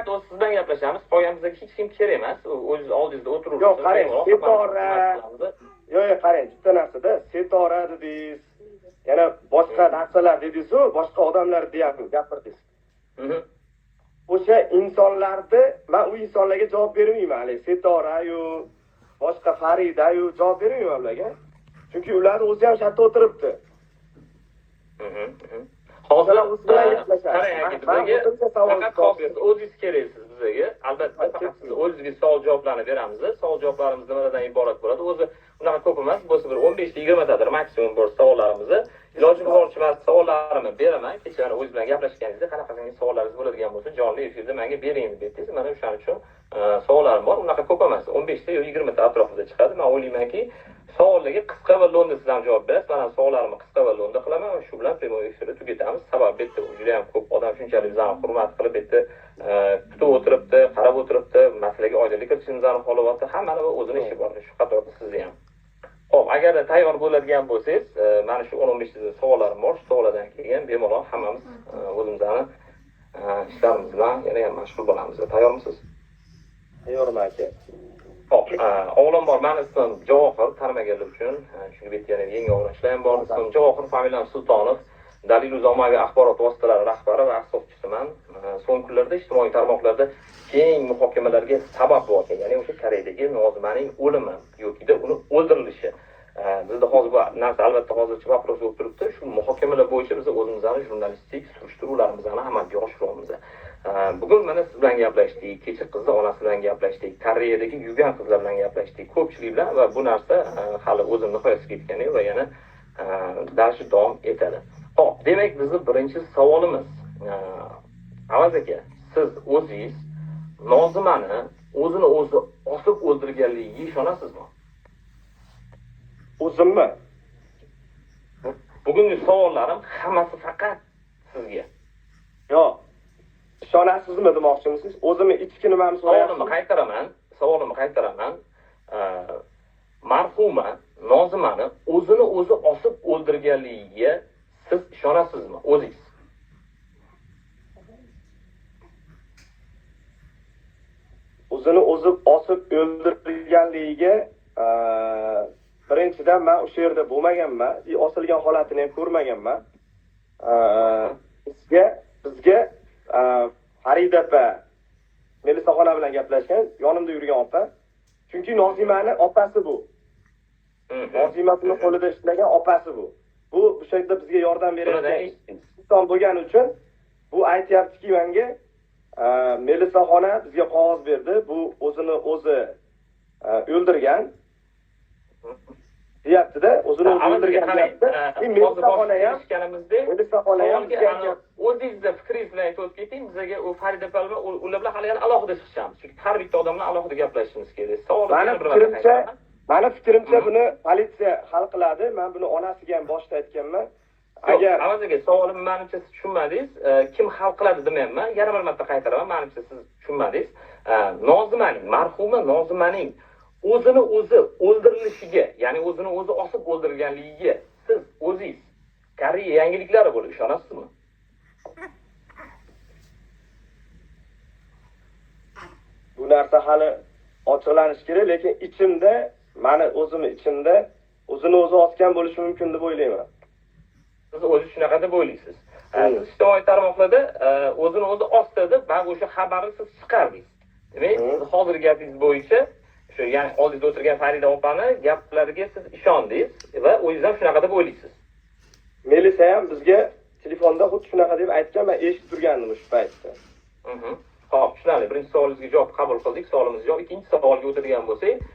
siz bilan gaplashamiz. Qolganimizga hech kim kerak emas. O'zingiz oldingizda o'tirib. Yo'q, qarang, setora. Yo'q, qarang, bitta narsada setora dedingiz. Yana boshqa narsalar dedingiz-ku, boshqa odamlar deyapsiz, gapirdingiz. O'sha insonlarni men u insonlarga javob bermayman, hali setora-yu, boshqa Farida-yu javob bermayman ularga. Chunki ular o'zi ham shatda o'tiribdi. Hozir faqat o'zingiz keraksiz bizga. Albatta faqat siz o'zingizga savol javoblarni beramiz. Savol javoblarimiz nimadan iborat bo'ladi? O'zi unaqa ko'p emas, bo'lsa bir 15-20 tadir maksimum bor savollarimiz. Iloji boricha men savollarimni beraman. Kechani o'zingiz bilan gaplashganingizda qanaqangi savollaringiz bo'ladigan bo'lsa, jonli efirda menga bering deb aytdingiz. Mana o'shaning uchun savollarim bor. Unaqa ko'p emas. 15 ta yoki 20 ta atrofida chiqadi. Men o'ylaymanki, savollarga qisqa va lo'nda siz ham javob berasiz. Men savollarimni qisqa va lo'nda qilaman va shu bilan prямой efirda tugatamiz. Sabab bu yerda juda ham ko'p odam shunchalik bizani hurmat qilib bu yerda kutib o'tiribdi, qarab o'tiribdi, masalaga oydinlik kiritishimizni xohlayapti. Hammani o'zini ishi bor. Shu qatorda sizni ham. Xo'p, agarda tayyor bo'ladigan bo'lsangiz, mana shu 10-15 ta savollarim bor. Shu savollardan keyin bemalol hammamiz o'zimizni ishlarimiz bilan yana ham mashg'ul bo'lamiz. Tayyormisiz? Tayyorman aka. Xo'p, avvalambor meni ismim Javohir, tanimaganlar uchun, chunki bu yerda yana yangi o'g'rilar ham bor. Ismim Javohir, familiyam Sultonov. Dalil ommaviy axborot vositalari rahbari va asoschisiman. So'nggi kunlarda ijtimoiy tarmoqlarda keng muhokamalarga sabab bo'lgan, ya'ni o'sha Koreyadagi Nozimaning o'limi yoki uni o'ldirilishi. Bizda hozir bu narsa albatta hozircha vaпрос bo'lib turibdi. Shu muhokamalar bo'yicha biz o'zimizning jurnalistik surishtiruvlarimizni amalga oshiryapmiz. Bugun mana siz bilan gaplashdik, kecha qizni onasi bilan gaplashdik, Koreyadagi yugan qizlar bilan gaplashdik, ko'pchilik bilan va bu narsa hali o'zini nihoyasiga yetgani va yana dashi davom etadi. Xo'p, demak bizning birinchi savolimiz, Avaz aka, siz o'zingiz Nozimani o'zini o'zi osib o'ldirganligiga ishonasizmi? O'zimmi? Bugungi savollarim hammasi faqat sizga. Yo'q. Ishonasizmi demoqchimisiz? O'zimni ichki nimani so'rayapsiz? Savolimni qaytaraman. Marhuma Nozimani o'zini o'zi osib o'ldirganligiga siz ishonasizmi o'zingiz? O'zini o'zi osib o'ldirganligiga birinchidan men o'sha yerda bo'lmaganman, osilgan holatini ham ko'rmaganman. Bizga Farida opa, Melisaxona bilan gaplashgan, yonimda yurgan opa. Chunki Nozimani opasi bu. Nozimani qo'lida ishlagan opasi bu. Bu o'sha yerda bizga yordam berayotgan inson bo'lgani uchun bu aytayaptiki menga Melisaxona bizga qog'oz berdi. Bu o'zini o'zi o'ldirgan. Deyapti-da, o'zini o'zi o'ldirgan deyapti. Melisaxona ham o'zingizda fikringiz bilan aytib keting, bizga u Farida opa ular bilan hali yana alohida chiqishamiz. Chunki har bitta odam bilan alohida gaplashishimiz kerak. Mani fikrimcha buni politsiya hal qiladi. Men buni onasiga ham boshida aytganman. Agar Avazaga savolimni menimcha siz tushunmadingiz, kim hal qiladi demayapman. Yana bir marta qaytaraman, menimcha siz tushunmadingiz. Nozimaning, marhuma Nozimaning o'zini o'zi o'ldirilishiga, ya'ni o'zini o'zi osib o'ldirganligiga siz o'zingiz Koreya yangiliklari bo'lib ishonasizmi? Bu narsa hali ochiqlanishi kerak, lekin ichimda, meni o'zimni ichimda o'zini o'zi osgan bo'lishi mumkin deb o'ylayman. Siz o'zi shunaqa deb o'ylaysiz. Siz ijtimoiy tarmoqlarda o'zini o'zi osdi deb mana o'sha xabarni siz chiqardingiz. Demak, siz hozirgi gapingiz bo'yicha shu, ya'ni oldingizda o'tirgan Farida opani gaplariga siz ishondingiz va o'zingiz ham shunaqa deb o'ylaysiz. Melisa ham bizga telefonda xuddi shunaqa deb aytgan, men eshitib turgandim shu paytda. Xo'p, tushunarli. Birinchi savolingizga javob qabul qildik. Savolimiz javob. Ikkinchi savolga o'tadigan bo'lsak,